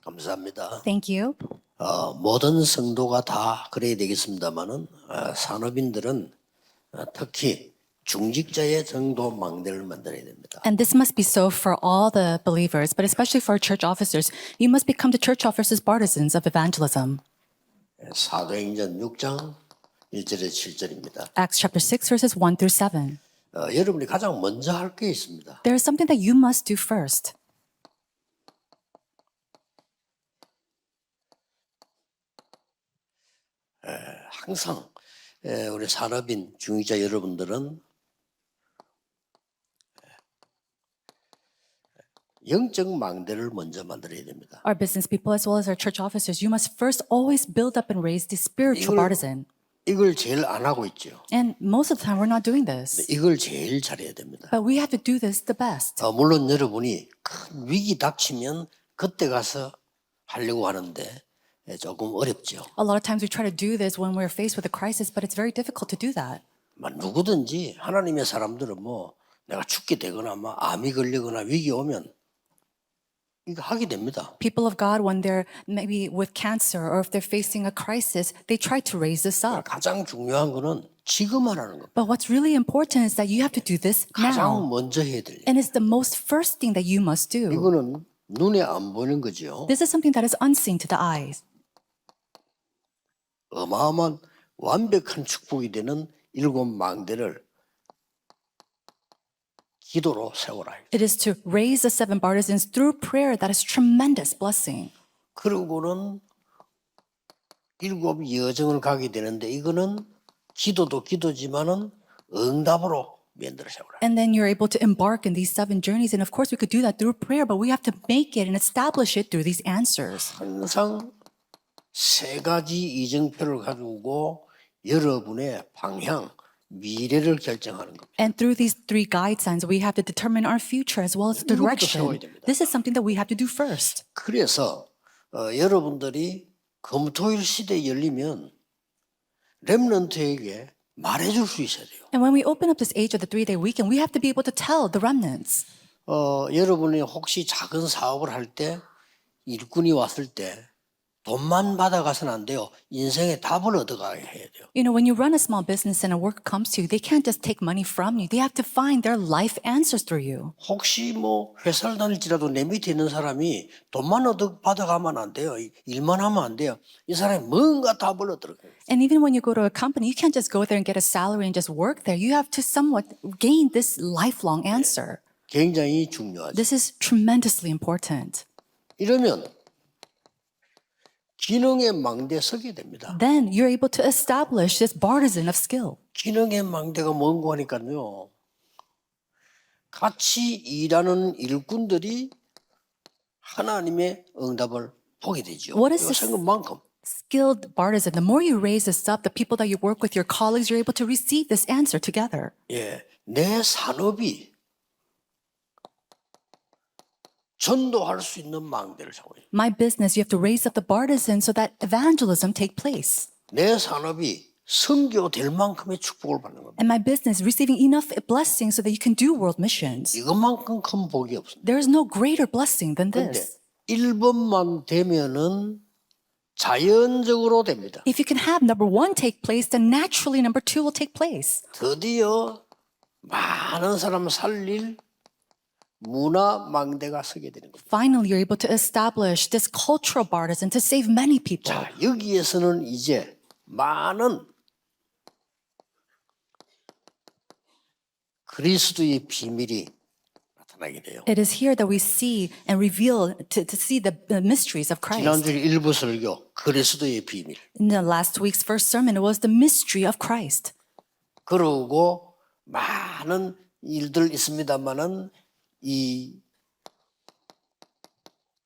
감사합니다. Thank you. 모든 성도가 다 그래야 되겠습니다만은 산업인들은 특히 중직자의 정도 망대를 만들어야 됩니다. And this must be so for all the believers, but especially for church officers. You must become the church officers' partisans of evangelism. 사도행전 6장 1절에 7절입니다. Acts chapter 6, verses 1 through 7. 여러분이 가장 먼저 할 게 있습니다. There is something that you must do first. 항상 우리 산업인 중직자 여러분들은 영적 망대를 먼저 만들어야 됩니다. Our business people as well as our church officers, you must first always build up and raise the spiritual partisan. 이걸 제일 안 하고 있죠. And most of the time we're not doing this. 이걸 제일 잘해야 됩니다. But we have to do this the best. 물론 여러분이 큰 위기 닥치면 그때 가서 하려고 하는데 조금 어렵죠. A lot of times we try to do this when we're faced with a crisis, but it's very difficult to do that. 누구든지 하나님의 사람들은 내가 죽게 되거나 암이 걸리거나 위기 오면 이거 하게 됩니다. People of God, when they're maybe with cancer or if they're facing a crisis, they try to raise this up. 가장 중요한 거는 지금 하라는 겁니다. But what's really important is that you have to do this 가장 now. 먼저 해야 될 일. And it's the most first thing that you must do. 이거는 눈에 안 보이는 거죠. This is something that is unseen to the eyes. 어마어마한 완벽한 축복이 되는 7 망대를 기도로 세워라. It is to raise the 7 partisans through prayer that is tremendous blessing. 그리고는 7 여정을 가게 되는데 이거는 기도도 기도지만은 응답으로 만들어 세워라. And then you're able to embark in these 7 journeys. And of course, we could do that through prayer, but we have to make it and establish it through these answers. 항상 3가지 이정표를 가지고 여러분의 방향, 미래를 결정하는 겁니다. And through these 3 guide signs, we have to determine our future as well as the direction. This is something that we have to do first. 그래서 여러분들이 금토일 시대 열리면 렘넌트에게 말해줄 수 있어야 돼요. And when we open up this age of the 3-day weekend, we have to be able to tell the remnants. 여러분이 혹시 작은 사업을 할 때 일꾼이 왔을 때 돈만 받아가서는 안 돼요. 인생의 답을 얻어가야 해야 돼요. You know, when you run a small business and a worker comes to you, they can't just take money from you. They have to find their life answers through you. 혹시 회사를 다닐지라도 내 밑에 있는 사람이 돈만 받아가면 안 돼요. 일만 하면 안 돼요. 이 사람이 뭔가 답을 얻어가요. And even when you go to a company, you can't just go there and get a salary and just work there. You have to somewhat gain this lifelong answer. 굉장히 중요하죠. This is tremendously important. 이러면 기능의 망대에 서게 됩니다. Then you're able to establish this partisan of skill. 기능의 망대가 뭔고 하니까요. 같이 일하는 일꾼들이 하나님의 응답을 보게 되죠. What is this? 생각만큼. Skilled partisan. The more you raise this up, the people that you work with, your colleagues, you're able to receive this answer together. 내 산업이 전도할 수 있는 망대를 세워요. My business, you have to raise up the partisan so that evangelism take place. 내 산업이 선교될 만큼의 축복을 받는 겁니다. And my business receiving enough blessing so that you can do world missions. 이것만큼 큰 복이 없습니다. There is no greater blessing than 근데 this. 1번만 되면은 자연적으로 됩니다. If you can have number 1 take place, then naturally number 2 will take place. 드디어 많은 사람 살릴 문화 망대가 서게 되는 겁니다. Finally, you're able to establish this cultural partisan to save many people. 자, 여기에서는 이제 많은 그리스도의 비밀이 나타나게 돼요. It is here that we see and reveal to see the mysteries of Christ. 지난주 일부 설교 그리스도의 비밀. In the last week's first sermon, it was the mystery of Christ. 그러고 많은 일들 있습니다만은 이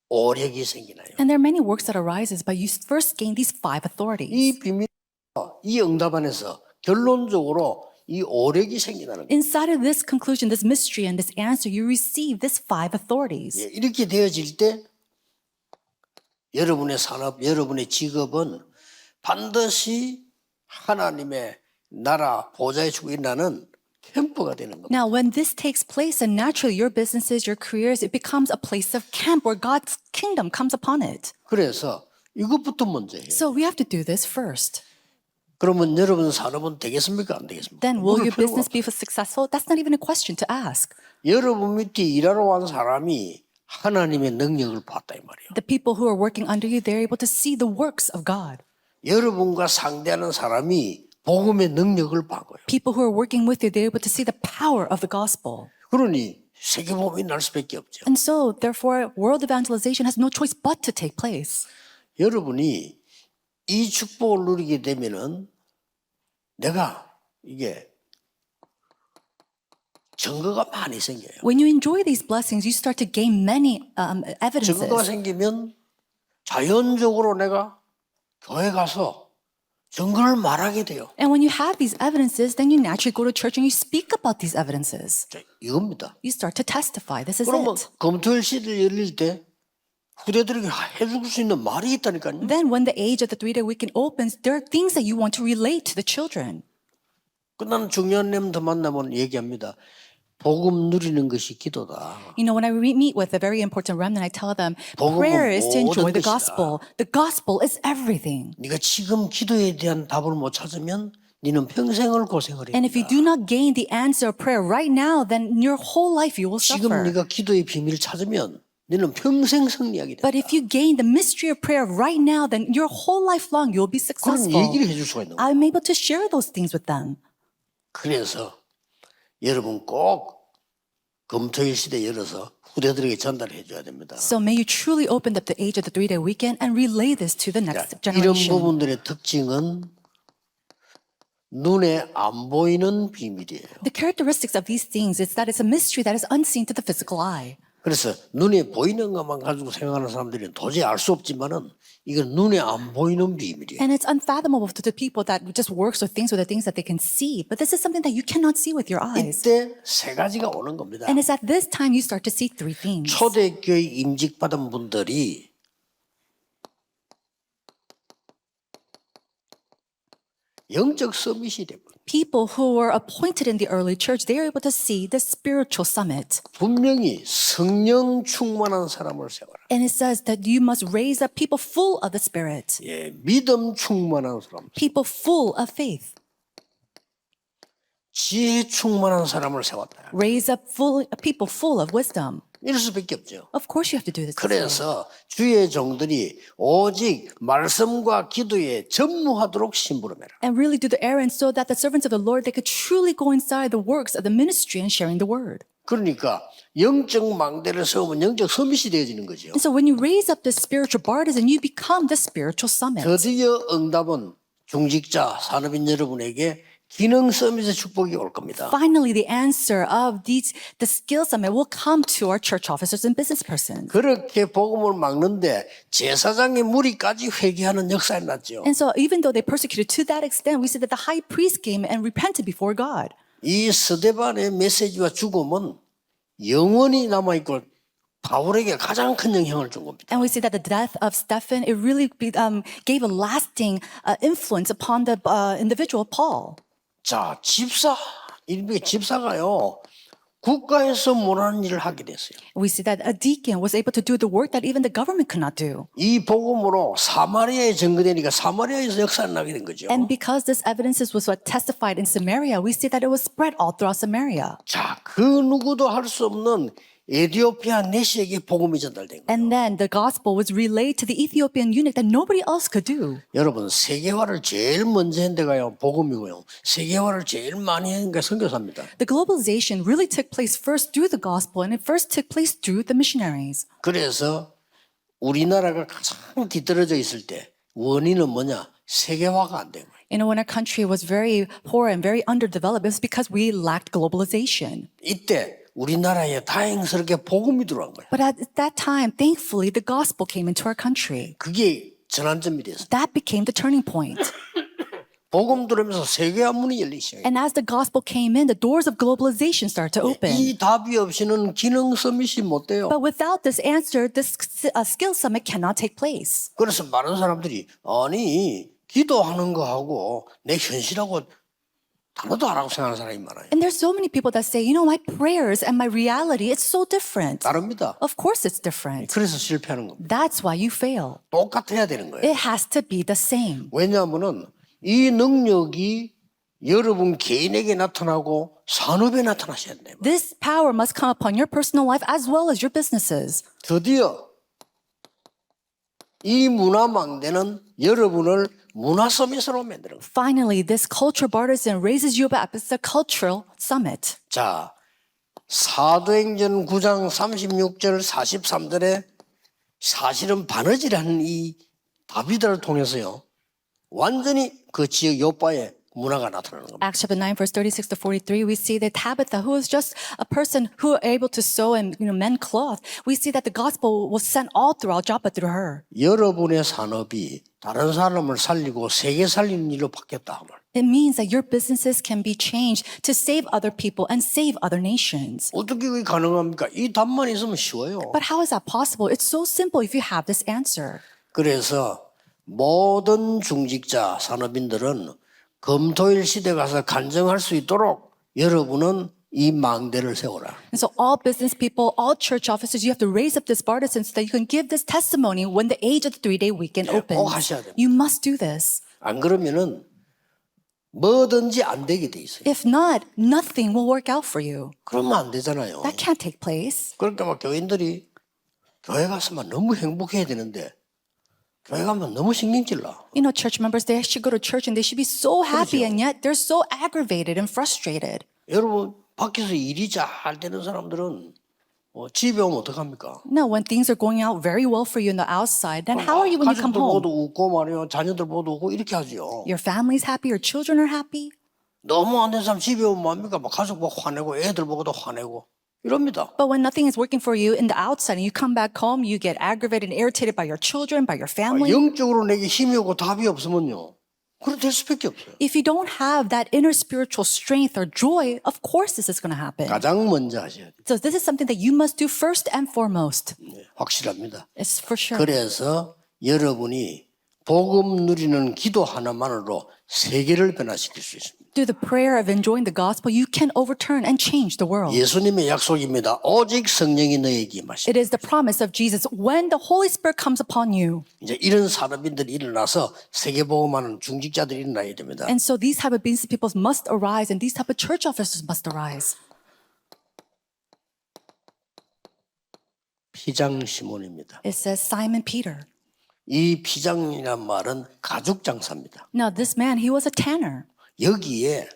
오력이 생기나요. And there are many works that arises, but you first gain these 5 authorities. 이 비밀, 이 응답 안에서 결론적으로 이 오력이 생기나는 거예요. Inside of this conclusion, this mystery and this answer, you receive this 5 authorities. 이렇게 되어질 때 여러분의 산업, 여러분의 직업은 반드시 하나님의 나라 보좌의 축복이 나는 캠프가 되는 겁니다. Now, when this takes place, and naturally your businesses, your careers, it becomes a place of camp where God's kingdom comes upon it. 그래서 이것부터 먼저 해요. So we have to do this first. 그러면 여러분 산업은 되겠습니까? 안 되겠습니까? Then will 물을 your 필요가 business be successful? That's not even a question to ask. 여러분 밑에 일하러 온 사람이 하나님의 능력을 봤다 이 말이에요. The people who are working under you, they're able to see the works of God. 여러분과 상대하는 사람이 복음의 능력을 본 거예요. People who are working with you, they're able to see the power of the gospel. 그러니 세계복음이 날 수밖에 없죠. And so, therefore, world evangelization has no choice but to take place. 여러분이 이 축복을 누리게 되면은 내가 이게 증거가 많이 생겨요. When you enjoy these blessings, you start to gain many evidences. 증거가 생기면 자연적으로 내가 교회 가서 증거를 말하게 돼요. And when you have these evidences, then you naturally go to church and you speak about these evidences. 자, 이겁니다. You start to testify. This is 그러면 it. 검토일 시대를 열릴 때 후대들에게 해줄 수 있는 말이 있다니까요. Then when the age of the 3-day weekend opens, there are things that you want to relate to the children. 나는 중요한 렘들 만나면 얘기합니다. 복음 누리는 것이 기도다. You know, when I meet with a very important remnant, I tell them, 복음은 prayer is to enjoy 모든 the gospel. The gospel is everything. 네가 지금 기도에 대한 답을 못 찾으면 네는 평생을 고생을 해야 And if you 된다. do not gain the answer of prayer right now, then your whole life you will 지금 suffer. 네가 기도의 비밀을 찾으면 너는 평생 승리하게 된다. But if you gain the mystery of prayer right now, then your whole life long you'll be 그런 successful. 얘기를 해줄 수가 있는 거예요. I'm able to share those things with them. 그래서 여러분 꼭 검토일 시대 열어서 후대들에게 전달해 줘야 됩니다. So may you truly open up the age of the 3-day weekend and relay this to the next 자, 이런 generation. 부분들의 특징은 눈에 안 보이는 비밀이에요. The characteristics of these things is that it's a mystery that is unseen to the physical eye. 그래서 눈에 보이는 것만 가지고 생각하는 사람들은 도저히 알 수 없지만은 이건 눈에 안 보이는 비밀이에요. And it's unfathomable to the people that just works with the things that they can see. But this is something that you cannot see with your eyes. 이때 세 가지가 오는 겁니다. And it's at this time you start to see three things. 초대교회 임직받은 분들이 영적 서밋이 됩니다. People who were appointed in the early church, they are able to see the spiritual summit. 분명히 성령 충만한 사람을 세워라. And it says that you must raise up people full of the Spirit, 예, 믿음 충만한 사람, people full of faith. 지혜 충만한 사람을 세웠다. Raise up people full of wisdom. 이럴 수밖에 없죠. Of course you have to do this. 그래서 주의 종들이 오직 말씀과 기도에 전무하도록 심부름해라. And really do the errand so that the servants of the Lord, they could truly go inside the works of the ministry and sharing the word. 그러니까 영적 망대를 세우면 영적 서밋이 되어지는 거죠. And so when you raise up the spiritual Bartizan, you become the spiritual summit. 드디어 응답은 중직자 산업인 여러분에게 기능 서밋의 축복이 올 겁니다. Finally, the answer of the skill summit will come to our church officers and business persons. 그렇게 복음을 막는데 제사장의 무리까지 회개하는 역사에 났죠. And so even though they persecuted to that extent, we see that the high priest came and repented before God. 이 스데반의 메시지와 죽음은 영원히 남아있고 바울에게 가장 큰 영향을 준 겁니다. And we see that the death of Stephen, it really gave a lasting influence upon the individual Paul. 자, 일베 집사가요, 국가에서 못하는 일을 하게 됐어요. We see that a deacon was able to do the work that even the government could not do. 이 복음으로 사마리아에 전거되니까 사마리아에서 역사가 나게 된 거죠. And because this evidence was what testified in Samaria, we see that it was spread all throughout Samaria. 자, 그 누구도 할 수 없는 에티오피아 내시에게 복음이 전달된 거예요. And then the gospel was relayed to the Ethiopian eunuch that nobody else could do. 여러분, 세계화를 제일 먼저 한 데가요, 복음이고요. 세계화를 제일 많이 한 게 선교사입니다. The globalization really took place first through the gospel, and it first took place through the missionaries. 그래서 우리나라가 가장 뒤떨어져 있을 때 원인은 뭐냐? 세계화가 안 된 거예요. You know, when our country was very poor and very underdeveloped, it was because we lacked globalization. 이때 우리나라에 다행스럽게 복음이 들어간 거예요. But at that time, thankfully, the gospel came into our country. 그게 전환점이 됐어요. That became the turning point. 복음 들으면서 세계화 문이 열리기 시작해요. And as the gospel came in, the doors of globalization started to open. 이 답이 없이는 기능 서밋이 못 돼요. But without this answer, this skill summit cannot take place. 그래서 많은 사람들이 아니 기도하는 거하고 내 현실하고 단어도 안 하고 생각하는 사람이 많아요. And there's so many people that say, my prayers and my reality, it's so different. 다릅니다. Of course it's different. 그래서 실패하는 겁니다. That's why you fail. 똑같아야 되는 거예요. It has to be the same. 왜냐하면은 이 능력이 여러분 개인에게 나타나고 산업에 나타나셔야 돼요. This power must come upon your personal life as well as your businesses. 드디어 이 문화 망대는 여러분을 문화 서밋으로 만드는 거예요. Finally, this culture Bartizan raises you up as a cultural summit. 자, 사도행전 9장 36절 43절에 사실은 바느질하는 이 다비드를 통해서요. 완전히 그 지역 요바의 문화가 나타나는 겁니다. Acts chapter 9, verse 36 to 43, we see that Tabitha, who was just a person who were able to sew and mend cloth, we see that the gospel was sent all throughout Joppa through her. 여러분의 산업이 다른 사람을 살리고 세계 살리는 일로 바뀌었다 하면 It means that your businesses can be changed to save other people and save other nations. 어떻게 그게 가능합니까? 이 답만 있으면 쉬워요. But how is that possible? It's so simple if you have this answer. 그래서 모든 중직자 산업인들은 금토일 시대 가서 간증할 수 있도록 여러분은 이 망대를 세워라. And so all business people, all church officers, you have to raise up this Bartizan so that you can give this testimony when the age of the 3-day weekend opens. 꼭 하셔야 됩니다. You must do this. 안 그러면은 뭐든지 안 되게 돼 있어요. If not, nothing will work out for you. 그러면 안 되잖아요. That can't take place. 그러니까 막 교인들이 교회 가서만 너무 행복해야 되는데 교회 가면 너무 신경질 나. Church members, they should go to church and they should be so happy and yet they're so aggravated and frustrated. 여러분 밖에서 일이 잘 되는 사람들은 집에 오면 어떡합니까? No, when things are going out very well for you on the outside, then how are you when you come 가족들 home? 모두 웃고 말이요. 자녀들 모두 웃고 이렇게 하죠. Your family's happy, your children are happy. 너무 안 된 사람 집에 오면 뭡니까? 막 가족 보고 화내고 애들 보고도 화내고 이럽니다. But when nothing is working for you in the outside and you come back home, you get aggravated and irritated by your children, by your family. 영적으로 내게 힘이 오고 답이 없으면요. 그래 될 수밖에 없어요. If you don't have that inner spiritual strength or joy, of course this is going to happen. 가장 먼저 하셔야 돼요. So this is something that you must do first and foremost. 확실합니다. It's for sure. 그래서 여러분이 복음 누리는 기도 하나만으로 세계를 변화시킬 수 있습니다. Through the prayer of enjoying the gospel, you can overturn and change the world. 예수님의 약속입니다. 오직 성령이 너에게 임하시고. It is the promise of Jesus. When the Holy Spirit comes upon you. 이제 이런 산업인들이 일어나서 세계 복음하는 중직자들이 일어나야 됩니다. And so these type of business people must arise and these type of church officers must arise. 피장 시몬입니다. It says Simon Peter. 이 피장이란 말은 가죽 장사입니다. Now this man, he was a tanner. 여기에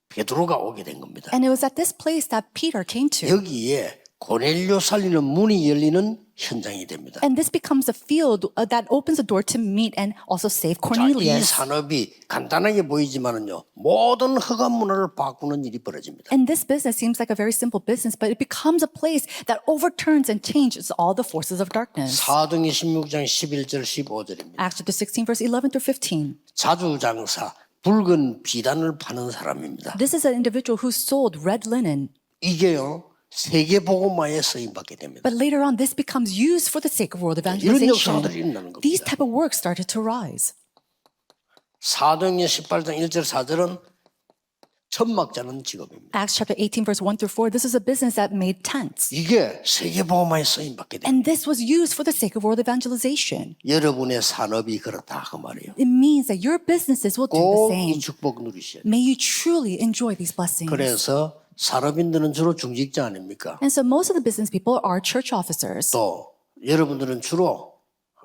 베드로가 오게 된 겁니다. And it was at this place that Peter came to. 여기에 고넬료 살리는 문이 열리는 현장이 됩니다. And this becomes a field that opens the door to meet and also save 자, 이 Cornelius. 산업이 간단하게 보이지만은요, 모든 흑암 문화를 바꾸는 일이 벌어집니다. And this business seems like a very simple business, but it becomes a place that overturns and changes all the forces of darkness. 사도행전 16장 11절 15절입니다. Acts chapter 16, verse 11 through 15. 자주장사 붉은 비단을 파는 사람입니다. This is an individual who sold red linen. 이게요, 세계 복음화에 쓰임 받게 됩니다. But later on, this becomes used for the sake of world 이런 evangelization. 역사들이 일어나는 겁니다. These type of works started to rise. 사도행전 18장 1절 4절은 천막자는 직업입니다. Acts chapter 18, verse 1 through 4, this is a business that made tents. 이게 세계 복음화에 쓰임 받게 됩니다. And this was used for the sake of world evangelization. 여러분의 산업이 그렇다 그 말이에요. It means that your businesses will do the 꼭 same. 이 축복 누리셔야 돼요. May you truly enjoy these blessings. 그래서 산업인들은 주로 중직자 아닙니까? And so most of the business people are church officers. 또 여러분들은 주로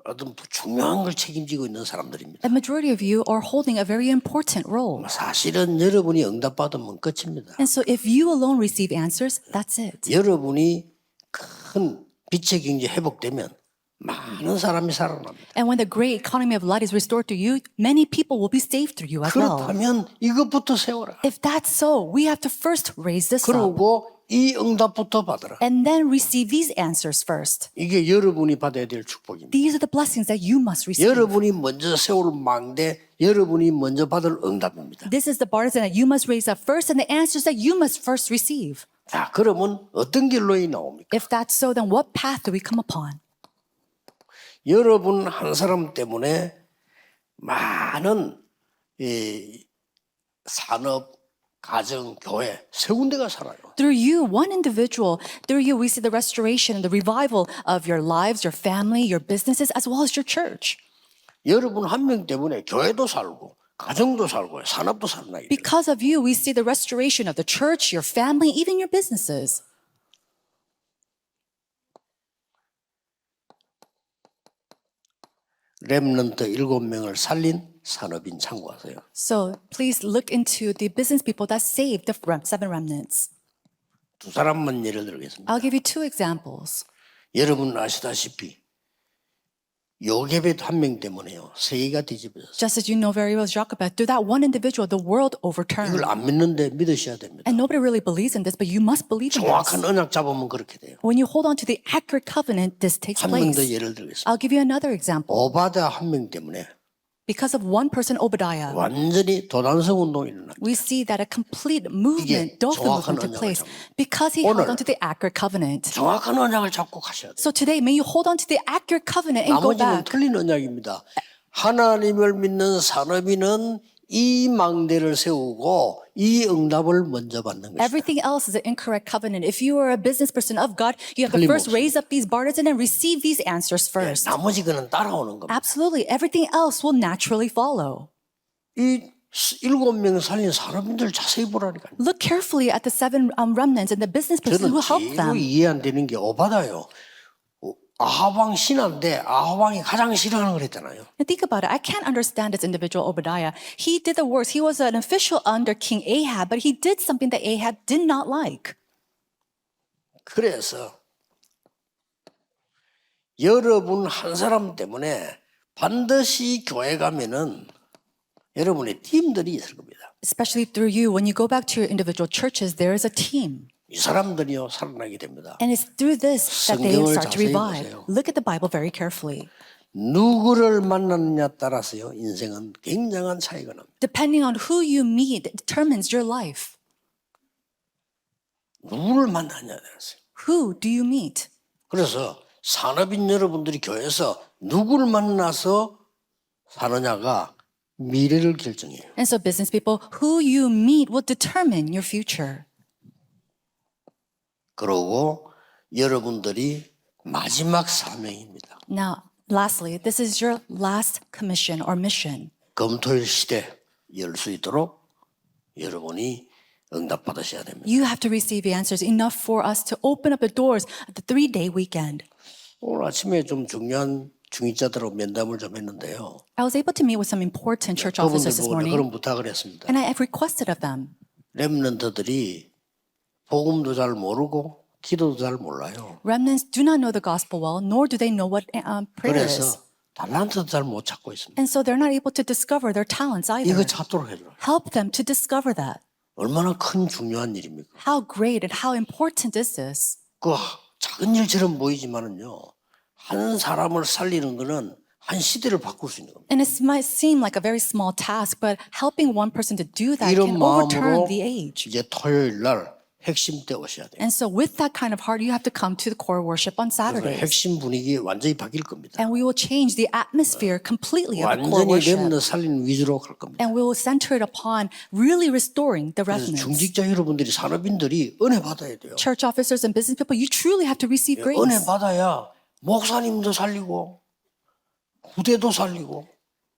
어떤 중요한 걸 책임지고 있는 사람들입니다. A majority of you are holding a very important role. 사실은 여러분이 응답받으면 끝입니다. And so if you alone receive answers, that's it. 여러분이 큰 빛의 경제 회복되면 많은 사람이 살아납니다. And when the great economy of light is restored to you, many people will be saved through you as well. 그렇다면 이것부터 세워라. If that's so, we have to first raise this up 그리고 이 응답부터 받아라. and then receive these answers first. 이게 여러분이 받아야 될 축복입니다. These are the blessings that you must receive. 여러분이 먼저 세울 망대, 여러분이 먼저 받을 응답입니다. This is the bartizan that you must raise up first and the answers that you must first receive. 자, 그러면 어떤 길로 나옵니까? If that's so, then what path do we come upon? 여러분 한 사람 때문에 많은 이 산업 가정, 교회 세 군데가 살아요. Through you, one individual, through you, we see the restoration and the revival of your lives, your family, your businesses, as well as your church. 여러분 한 명 때문에 교회도 살고 가정도 살고 산업도 살나 이래요. Because of you, we see the restoration of the church, your family, even your businesses. 렘넌트 7명을 살린 산업인 참고하세요. So please look into the business people that saved the seven remnants. 두 사람만 예를 들겠습니다. I'll give you two examples. 여러분 아시다시피 요게벳 한 명 때문에요. 세계가 뒤집어졌어요. Just as you know very well, Jochebed, through that one individual, the world overturned. 이걸 안 믿는데 믿으셔야 됩니다. And nobody really believes in this, but you must believe in this. 정확한 언약 잡으면 그렇게 돼요. When you hold on to the accurate covenant, this takes 한 명 더 place. 예를 들겠습니다. I'll give you another example. 오바다 한 명 때문에 Because of one person, Obadiah, 완전히 도단성 운동이 일어났죠. we see that a complete movement, Dothan 정확한 movement took 언약을 place 잡는 because he held 오늘 on to the accurate covenant. 정확한 언약을 잡고 가셔야 돼요. So today, may you hold on to the accurate covenant and go 나머지는 back. 틀린 언약입니다. 하나님을 믿는 산업인은 이 망대를 세우고 이 응답을 먼저 받는 것이다. Everything else is an incorrect covenant. If you are a business person of God, you have to first raise up these Bartizan and receive these answers first. 나머지 거는 따라오는 겁니다. Absolutely. Everything else will naturally follow. 이 7명 살린 산업인들 자세히 보라니까요. Look carefully at the seven remnants and the business person 저는 who helped 제일 them. 이해 안 되는 게 오바다요. 아합왕 신하인데 아합왕이 가장 싫어하는 걸 했잖아요. And think about it. I can't understand this individual, Obadiah. He did the worst. He was an official under King Ahab, but he did something that Ahab did not like. 그래서 여러분 한 사람 때문에 반드시 교회 가면은 여러분의 팀들이 있을 겁니다. Especially through you, when you go back to your individual churches, there is a team. 이 사람들이요 살아나게 됩니다. And it's through this that they 성경을 start to 자세히 revive. 보세요. Look at the Bible very carefully. 누구를 만나느냐 따라서요 인생은 굉장한 차이가 납니다. Depending on who you meet, it determines your life. 누구를 만나느냐 따라서요. Who do you meet? 그래서 산업인 여러분들이 교회에서 누구를 만나서 사느냐가 미래를 결정해요. And so business people, who you meet will determine your future. 그러고 여러분들이 마지막 사명입니다. Now, lastly, this is your last commission or mission. 검토일 시대 열 수 있도록 여러분이 응답받으셔야 됩니다. You have to receive the answers enough for us to open up the doors of the 3-day weekend. 오늘 아침에 좀 중요한 중위자들하고 면담을 좀 했는데요. I was able to meet with some important church 그분들 officers this 보고 morning, 그런 부탁을 했습니다. and I have requested of them. 렘넌트들이 복음도 잘 모르고 기도도 잘 몰라요. Remnants do not know the gospel well, nor do they know what prayer is. 그래서 달란트도 잘 못 찾고 있습니다. And so they're not able to discover their talents either. 이거 찾도록 해줘라. Help them to discover that. 얼마나 큰 중요한 일입니까? How great and how important is this? 그 작은 일처럼 보이지만은요. 한 사람을 살리는 거는 한 시대를 바꿀 수 있는 겁니다. And it might seem like a very small task, but helping one person to do that 이런 can 마음으로 overturn the age. 이제 토요일 날 핵심 때 오셔야 돼요. And so with that kind of heart, you have to come to the core worship on 그래서 Saturdays. 핵심 분위기 완전히 바뀔 겁니다. And we will change the atmosphere completely of the core 완전히 worship. 렘넌트 살리는 위주로 갈 겁니다. And we will center it upon really restoring the 그래서 remnants. 중직자 여러분들이 산업인들이 은혜 받아야 돼요. Church officers and business people, you truly have to receive grace. 은혜 받아야 목사님도 살리고 부대도 살리고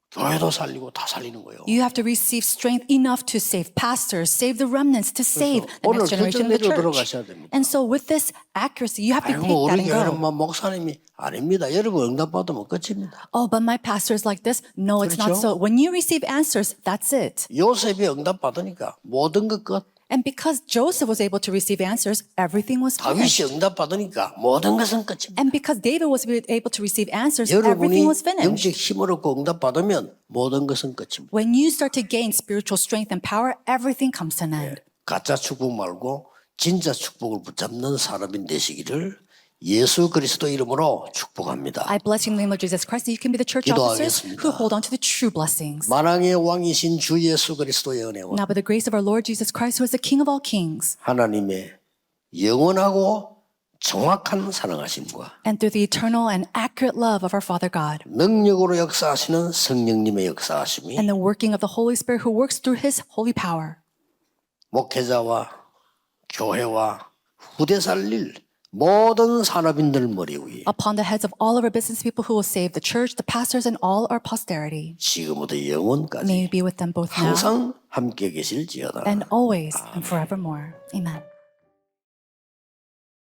교회도 살리고 다 살리는 거예요. You have to receive strength enough to save pastors, save the remnants, to save the 오늘 next generation of the 결정내려 church. 들어가셔야 됩니다. And so with this accuracy, you have to 아이고 take that 우리 and 교회는 go. 뭐 목사님이 아닙니다. 여러분 응답 받으면 끝입니다. Oh, but my pastor is like this. No, it's not 그렇죠? so. When you receive answers, that's it. 요셉이 응답 받으니까 모든 것 끝. And because Joseph was able to receive answers, everything was finished. 다윗이 응답 받으니까 모든 것은 끝입니다. And because David was able to receive answers, 여러분이 everything was finished. 영적 힘을 얻고 응답 받으면 모든 것은 끝입니다. When you start to gain spiritual strength and power, everything comes to an end. 가짜 축복 말고 진짜 축복을 붙잡는 사람인 되시기를 예수 그리스도 이름으로 축복합니다. I bless you in the name of Jesus Christ that you can be the church officers 기도하겠습니다. who hold on to the true blessings. 만왕의 왕이신 주 예수 그리스도의 은혜와 Now, by the grace of our Lord Jesus Christ, who is the King of all kings, 하나님의 영원하고 정확한 사랑하심과 and through the eternal and accurate love of our Father God, 능력으로 역사하시는 성령님의 역사하심이 and the working of the Holy Spirit who works through his holy power, 목회자와 교회와 후대 살릴 모든 산업인들 머리 위에 upon the heads of all of our business people who will save the church, the pastors, and all our posterity. 지금부터 May 영원까지 you be with them both now 항상 함께 계실지어다. and always and forevermore. Amen.